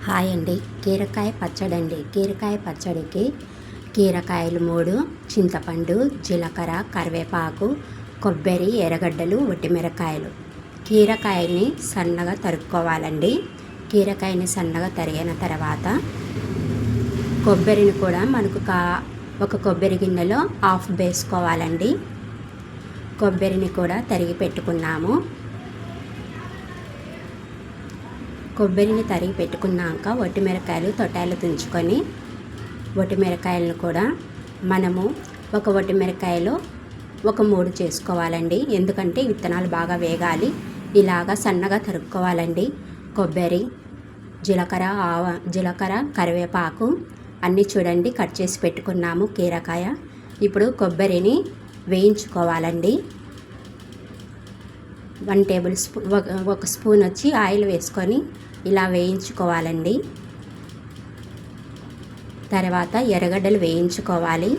Hi అండి. కీరకాయ పచ్చడి అండి. కీరకాయ పచ్చడికి కీరకాయలు 3, చింతపండు, జీలకర్ర, కరివేపాకు, కొబ్బరి, ఎర్రగడ్డలు, ఒట్టిమిరకాయలు. కీరకాయని సన్నగా తరుక్కోవాలండి. కీరకాయని సన్నగా తరిగిన తర్వాత కొబ్బరిని కూడా మనకు ఒక కొబ్బరి గిన్నెలో హాఫ్ వేసుకోవాలండి. కొబ్బరిని కూడా తరిగి పెట్టుకున్నాము. కొబ్బరిని తరిగి పెట్టుకున్నాక ఒట్టిమిరకాయలు తొట్టాలు తుంచుకొని ఒట్టిమిరకాయలను కూడా మనము ఒక ఒట్టిమిరకాయలో ఒక 3 చేసుకోవాలండి. ఎందుకంటే విత్తనాలు బాగా వేగాలి. ఇలాగా సన్నగా తరుక్కోవాలండి. కొబ్బరి, జీలకర్ర, కరివేపాకు అన్నీ చూడండి కట్ చేసి పెట్టుకున్నాము. కీరకాయ ఇప్పుడు కొబ్బరిని వేయించుకోవాలండి. 1 టేబుల్ స్పూన్ ఒక స్పూన్ వచ్చి ఆయిల్ వేసుకొని ఇలా వేయించుకోవాలండి. తర్వాత ఎర్రగడ్డలు వేయించుకోవాలి.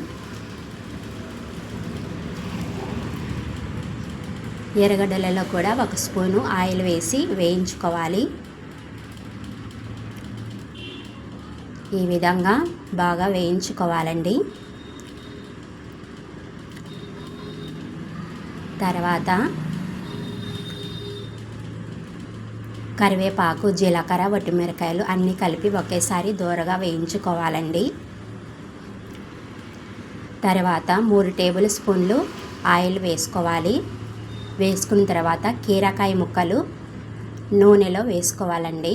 ఎర్రగడ్డలలో కూడా 1 స్పూను ఆయిల్ వేసి వేయించుకోవాలి. ఈ విధంగా బాగా వేయించుకోవాలండి. తర్వాత కరివేపాకు, జీలకర్ర, ఒట్టిమిరకాయలు అన్నీ కలిపి ఒకేసారి దూరగా వేయించుకోవాలండి. తర్వాత 3 టేబుల్ స్పూన్లు ఆయిల్ వేసుకోవాలి. వేసుకున్న తర్వాత కీరకాయ ముక్కలు నూనెలో వేసుకోవాలండి.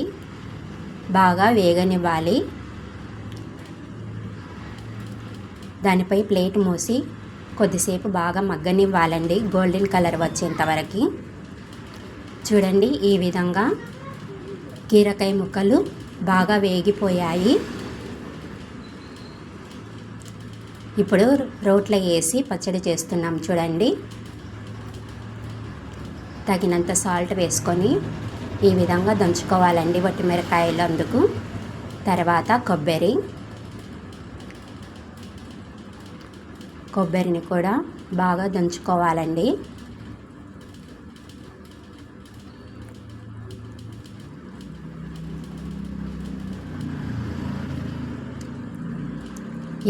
బాగా వేగనివ్వాలి. దానిపై ప్లేట్ మూసి కొద్దిసేపు బాగా మగ్గనివ్వాలండి. గోల్డెన్ కలర్ వచ్చేంత వరకు చూడండి. ఈ విధంగా కీరకాయ ముక్కలు బాగా వేగిపోయాయి. ఇప్పుడు రోట్లో వేసి పచ్చడి చేస్తున్నాం చూడండి. తగినంత సాల్ట్ వేసుకొని ఈ విధంగా దంచుకోవాలండి ఒట్టిమిరకాయలు అందుకు. తర్వాత కొబ్బరిని కూడా బాగా దంచుకోవాలండి.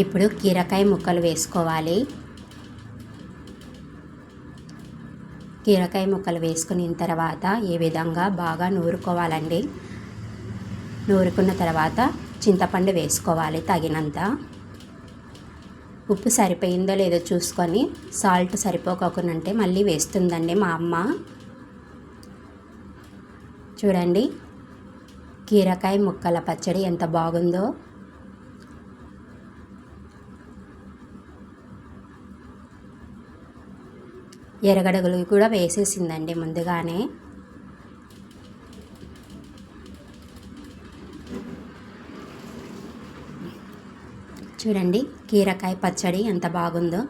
ఇప్పుడు కీరకాయ ముక్కలు వేసుకోవాలి. కీరకాయ ముక్కలు వేసుకున్న తర్వాత ఈ విధంగా బాగా నూరుకోవాలండి. నూరుకున్న తర్వాత చింతపండు వేసుకోవాలి తగినంత. ఉప్పు సరిపోయిందో లేదో చూసుకొని సాల్ట్ సరిపోకుంటే మళ్ళీ వేస్తుందండి మా అమ్మ. చూడండి కీరకాయ ముక్కల పచ్చడి ఎంత బాగుందో. ఎర్రగడ్డలు కూడా వేసేసిందండి ముందుగానే. చూడండి కీరకాయ పచ్చడి ఎంత బాగుందో.